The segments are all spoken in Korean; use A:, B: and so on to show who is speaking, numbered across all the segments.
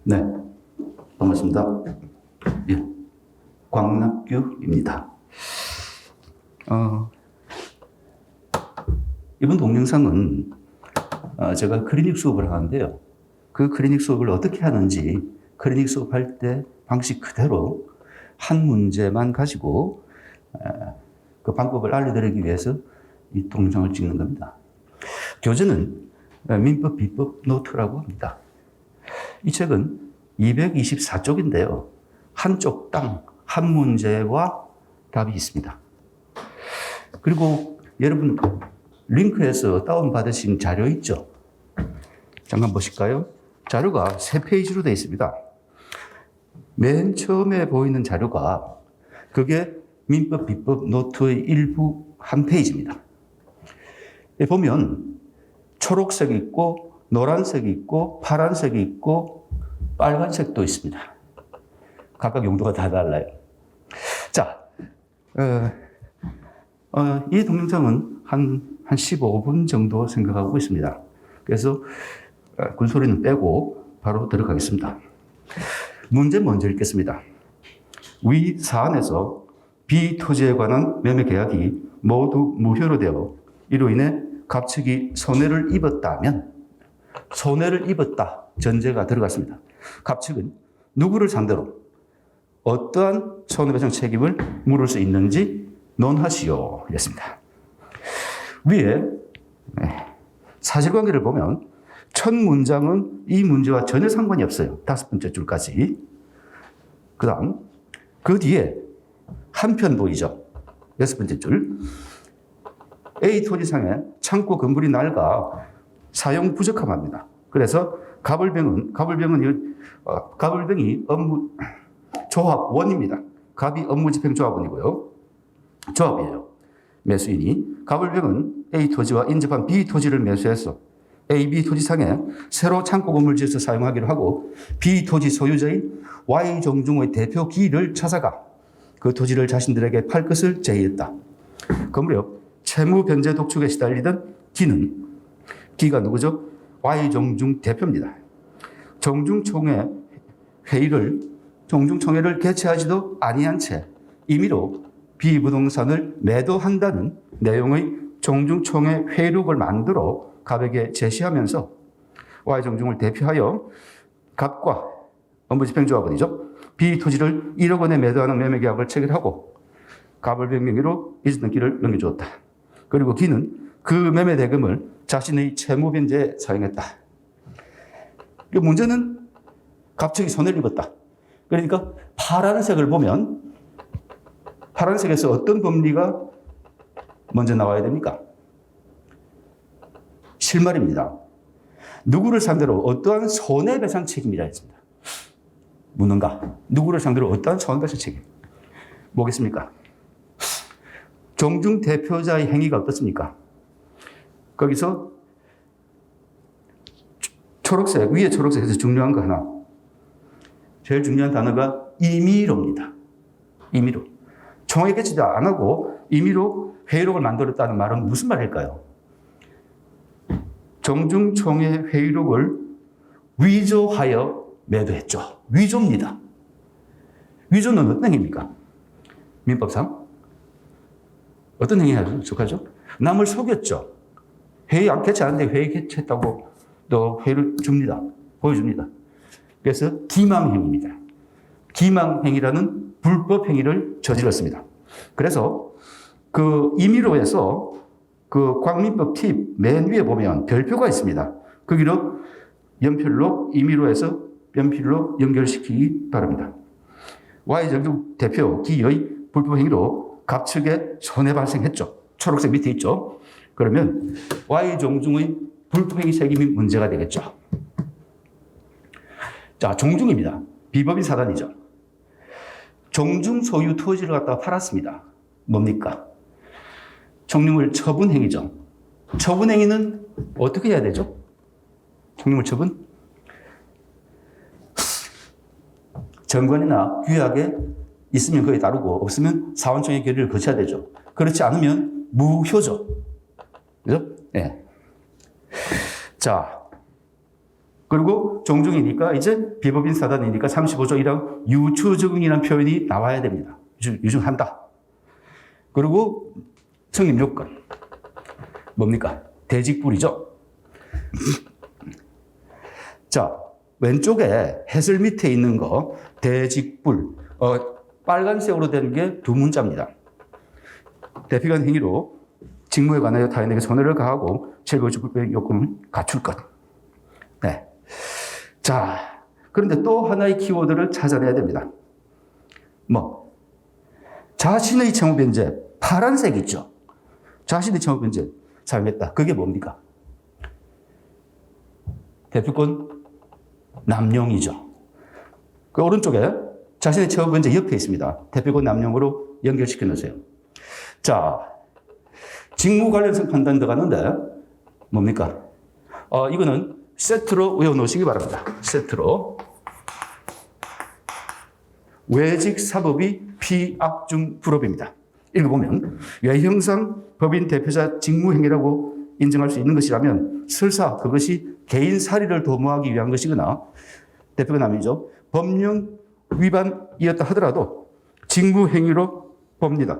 A: 네, 반갑습니다. 예, 광락규입니다. 이번 동영상은 제가 클리닉 수업을 하는데요. 그 클리닉 수업을 어떻게 하는지 클리닉 수업할 때 방식 그대로 한 문제만 가지고 그 방법을 알려드리기 위해서 이 동영상을 찍는 겁니다. 교재는 민법 비법 노트라고 합니다. 이 책은 224쪽인데요. 한쪽 땅, 한 문제와 답이 있습니다. 그리고 여러분 링크에서 다운받으신 자료 있죠? 잠깐 보실까요? 자료가 3페이지로 되어 있습니다. 맨 처음에 보이는 자료가 그게 민법 비법 노트의 일부 한 페이지입니다. 보면 초록색이 있고 노란색이 있고 파란색이 있고 빨간색도 있습니다. 각각 용도가 다 달라요. 자, 이 동영상은 한 15분 정도 생각하고 있습니다. 그래서 군소리는 빼고 바로 들어가겠습니다. 문제 먼저 읽겠습니다. 위 사안에서 비토지에 관한 매매 계약이 모두 무효로 되어 이로 인해 갑측이 손해를 입었다면, 손해를 입었다 전제가 들어갔습니다. 갑측은 누구를 상대로 어떠한 손해배상 책임을 물을 수 있는지 논하시오 이랬습니다. 위에 사실관계를 보면 첫 문장은 이 문제와 전혀 상관이 없어요. 5번째 줄까지. 그 다음 그 뒤에 한 편 보이죠? 6번째 줄. A 토지상에 창고 건물이 낡아 사용 부적합합니다. 그래서 가불병이 업무 조합원입니다. 갑이 업무집행조합원이고요. 조합이에요. 매수인이 가불병은 A 토지와 인접한 B 토지를 매수해서 A, B 토지상에 새로 창고 건물 지어서 사용하기로 하고 B 토지 소유자인 Y 종중의 대표 기를 찾아가 그 토지를 자신들에게 팔 것을 제의했다. 그 무렵 채무 변제 독촉에 시달리던 기가 누구죠? Y 종중 대표입니다. 종중총회를 개최하지도 아니한 채 임의로 B 부동산을 매도한다는 내용의 종중총회 회의록을 만들어 갑에게 제시하면서 Y종중을 대표하여 갑과 업무집행조합원이죠. B 토지를 1억 원에 매도하는 매매계약을 체결하고 갑을 명의로 있었던 기를 넘겨주었다. 그리고 기는 그 매매 대금을 자신의 채무 변제에 사용했다. 이 문제는 갑측이 손해를 입었다. 그러니까 파란색을 보면 파란색에서 어떤 법리가 먼저 나와야 됩니까? 실말입니다. 누구를 상대로 어떠한 손해배상 책임이라 했습니다. 묻는가? 누구를 상대로 어떠한 손해배상 책임? 뭐겠습니까? 종중 대표자의 행위가 어떻습니까? 거기서 초록색, 위에 초록색에서 중요한 거 하나. 제일 중요한 단어가 임의로입니다. 임의로. 총회 개최도 안 하고 임의로 회의록을 만들었다는 말은 무슨 말일까요? 종중총회 회의록을 위조하여 매도했죠. 위조입니다. 위조는 어떤 행위입니까? 민법상? 어떤 행위에 속하죠? 남을 속였죠. 회의 안 개최하는데 회의 개최했다고 또 회의를 줍니다. 보여줍니다. 그래서 기망행위입니다. 기망행위라는 불법 행위를 저질렀습니다. 그래서 그 임의로에서 그 광민법 팁 맨 위에 보면 별표가 있습니다. 거기로 연필로 임의로에서 연필로 연결시키기 바랍니다. Y정중 대표 기의 불법 행위로 갑측에 손해 발생했죠. 초록색 밑에 있죠. 그러면 Y종중의 불법 행위 책임이 문제가 되겠죠. 자, 종중입니다. 비법인 사단이죠. 종중 소유 토지를 갖다가 팔았습니다. 뭡니까? 총림을 처분행위죠. 처분행위는 어떻게 해야 되죠? 총림을 처분? 정관이나 규약에 있으면 그에 따르고 없으면 사원총회 결의를 거쳐야 되죠. 그렇지 않으면 무효죠. 그죠? 네. 자, 그리고 종중이니까 이제 비법인 사단이니까 35조 1항 유추적응이라는 표현이 나와야 됩니다. 유증한다. 그리고 성립 요건. 뭡니까? 대직불이죠. 자, 왼쪽에 해설 밑에 있는 거 대직불. 빨간색으로 된 게 두 문자입니다. 대표관 행위로 직무에 관하여 타인에게 손해를 가하고 실거주불법의 요건을 갖출 것. 네. 자, 그런데 또 하나의 키워드를 찾아내야 됩니다. 자신의 채무 변제, 파란색 있죠? 자신의 채무 변제 사용했다. 그게 뭡니까? 대표권 남용이죠. 그 오른쪽에 자신의 채무 변제 옆에 있습니다. 대표권 남용으로 연결시켜 놓으세요. 자, 직무 관련성 판단 들어갔는데 뭡니까? 이거는 세트로 외워놓으시기 바랍니다. 세트로. 외직사법이 피악중 불업입니다. 읽어보면 외형상 법인 대표자 직무행위라고 인정할 수 있는 것이라면 설사 그것이 개인 사리를 도모하기 위한 것이거나 대표가 남이죠. 법령 위반이었다 하더라도 직무행위로 봅니다.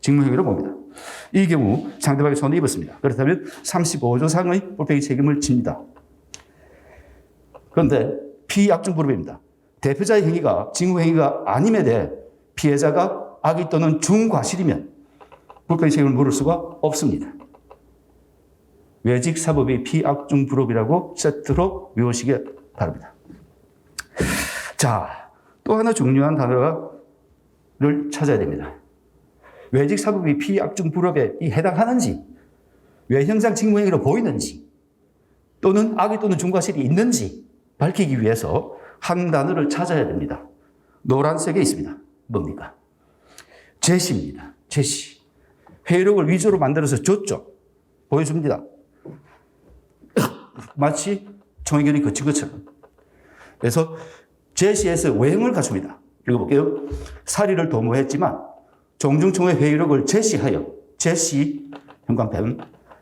A: 직무행위로 봅니다. 이 경우 상대방이 손해 입었습니다. 그렇다면 35조 상의 불법의 책임을 집니다. 그런데 피악중 불업입니다. 대표자의 행위가 직무행위가 아님에 대해 피해자가 악의 또는 중과실이면 불법의 책임을 물을 수가 없습니다. 외직사법의 피악중 불업이라고 세트로 외우시기 바랍니다. 자, 또 하나 중요한 단어를 찾아야 됩니다. 외직사법이 피악중 불업에 해당하는지, 외형상 직무행위로 보이는지, 또는 악의 또는 중과실이 있는지 밝히기 위해서 한 단어를 찾아야 됩니다. 노란색에 있습니다. 뭡니까? 제시입니다. 제시. 회의록을 위조로 만들어서 줬죠. 보여줍니다. 마치 총회견이 거친 것처럼. 그래서 제시에서 외형을 갖춥니다. 읽어볼게요. 사리를 도모했지만 종중총회 회의록을 제시하여 제시 형광펜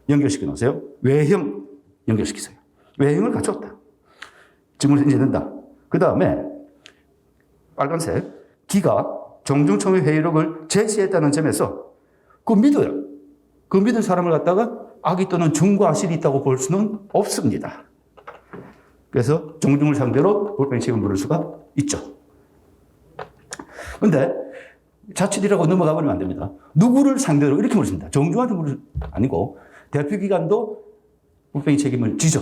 A: 연결시켜 놓으세요. 외형 연결시키세요. 외형을 갖췄다. 직무를 인정된다. 그 다음에 빨간색 기가 종중총회 회의록을 제시했다는 점에서 그거 믿어요. 그 믿은 사람을 갖다가 악의 또는 중과실이 있다고 볼 수는 없습니다. 그래서 종중을 상대로 불법의 책임을 물을 수가 있죠. 그런데 자칫이라고 넘어가 버리면 안 됩니다. 누구를 상대로 이렇게 물습니다. 종중한테 물을 아니고 대표기관도 불법의 책임을 지죠.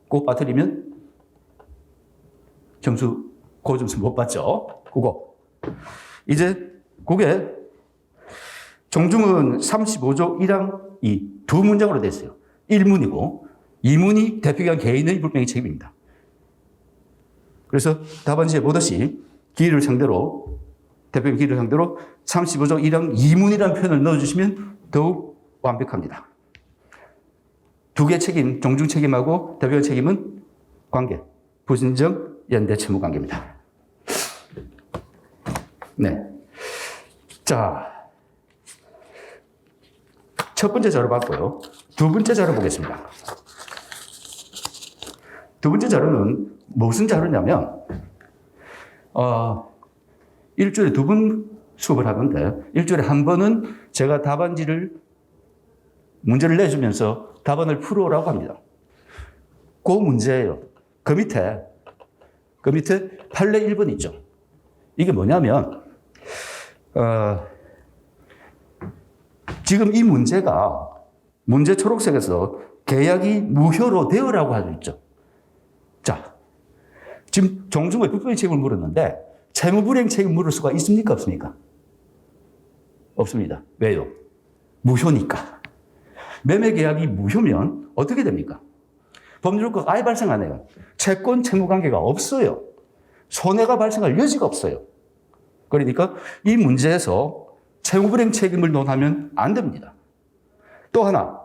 A: 꼭 빠뜨리면 점수 고점수 못 받죠. 그거. 이제 그게 종중은 35조 1항 이 두 문장으로 되어 있어요. 1문이고 2문이 대표기관 개인의 불법의 책임입니다. 그래서 답안지에 보듯이 기일을 상대로 대표기관 기일을 상대로 35조 1항 2문이라는 표현을 넣어주시면 더욱 완벽합니다. 두 개 책임, 종중 책임하고 대표기관 책임은 관계, 부신정 연대 채무 관계입니다. 네. 자, 첫 번째 자료 봤고요. 두 번째 자료 보겠습니다. 두 번째 자료는 무슨 자료냐면, 일주일에 두 번 수업을 하는데, 일주일에 한 번은 제가 답안지를, 문제를 내주면서 답안을 풀어오라고 합니다. 그 문제예요. 그 밑에 판례 1번 있죠. 이게 뭐냐면, 지금 이 문제가 문제 초록색에서 계약이 무효로 되어라고 하고 있죠. 자, 지금 종중의 불법의 책임을 물었는데 채무불이행 책임을 물을 수가 있습니까? 없습니까? 없습니다. 왜요? 무효니까. 매매계약이 무효면 어떻게 됩니까? 법률효과가 아예 발생 안 해요. 채권 채무관계가 없어요. 손해가 발생할 여지가 없어요. 그러니까 이 문제에서 채무불이행 책임을 논하면 안 됩니다. 또 하나,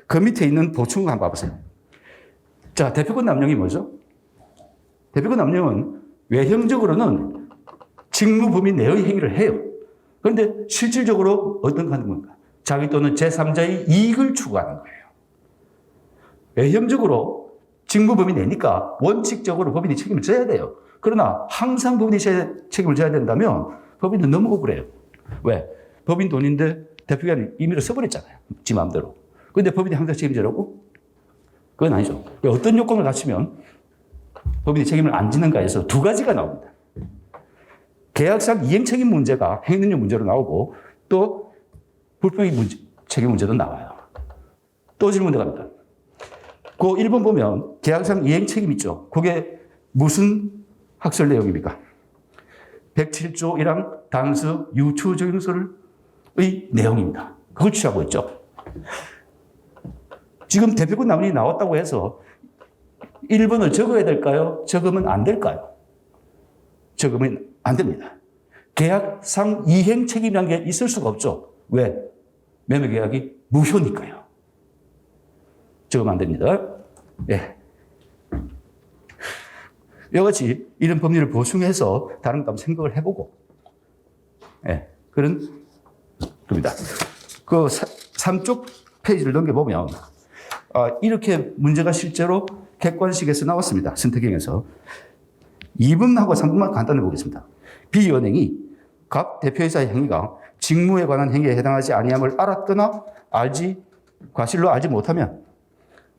A: 그 밑에 있는 보충을 한번 봐보세요. 자, 대표권 남용이 뭐죠? 대표권 남용은 외형적으로는 직무 범위 내의 행위를 해요. 그런데 실질적으로 어떤 거 하는 건가? 자기 또는 제3자의 이익을 추구하는 거예요. 외형적으로 직무범위 내니까 원칙적으로 법인이 책임을 져야 돼요. 그러나 항상 법인이 책임을 져야 된다면 법인은 너무 억울해요. 왜? 법인 돈인데 대표기관이 임의로 써버렸잖아요. 지 마음대로. 근데 법인이 항상 책임지라고? 그건 아니죠. 어떤 요건을 갖추면 법인이 책임을 안 지는가 해서 두 가지가 나옵니다. 계약상 이행 책임 문제가 행위능력 문제로 나오고 또 불법행위 책임 문제도 나와요. 또 질문 들어갑니다. 그 1번 보면 계약상 이행 책임 있죠. 그게 무슨 학설 내용입니까? 107조 1항 당서 유추 적용서의 내용입니다. 그걸 취하고 있죠. 지금 대표권 남용이 나왔다고 해서 1번을 적어야 될까요? 적으면 안 될까요? 적으면 안 됩니다. 계약상 이행 책임이라는 게 있을 수가 없죠. 왜? 매매계약이 무효니까요. 적으면 안 됩니다. 예. 이와 같이 이런 법률을 보충해서 다른 것 한번 생각을 해보고, 예. 그런 겁니다. 그 3쪽 페이지를 넘겨보면, 이렇게 문제가 실제로 객관식에서 나왔습니다. 선택형에서. 2번하고 3번만 간단히 보겠습니다. B은행이 각 대표이사의 행위가 직무에 관한 행위에 해당하지 아니함을 알았거나 과실로 알지 못하면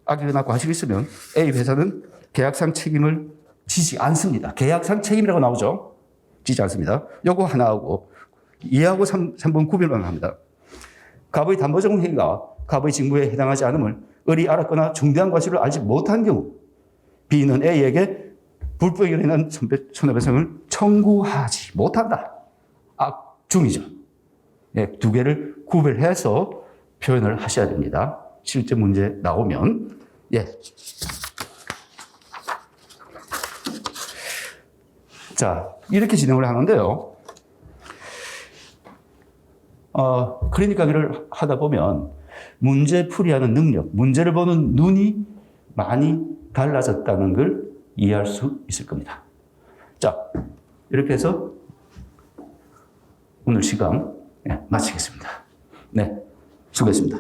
A: 악의나 과실이 있으면 A 회사는 계약상 책임을 지지 않습니다. 계약상 책임이라고 나오죠. 지지 않습니다. 요거 하나 하고 2하고 3번 구별만 합니다. 갑의 담보적 행위가 갑의 직무에 해당하지 않음을 을이 알았거나 중대한 과실을 알지 못한 경우 B는 A에게 불법행위로 인한 손해배상을 청구하지 못한다. 중이죠. 예, 두 개를 구별해서 표현을 하셔야 됩니다. 실제 문제 나오면. 예. 자, 이렇게 진행을 하는데요. 클리닉 강의를 하다 보면 문제 풀이하는 능력, 문제를 보는 눈이 많이 달라졌다는 걸 이해할 수 있을 겁니다. 자, 이렇게 해서 오늘 시간 마치겠습니다. 네, 수고했습니다.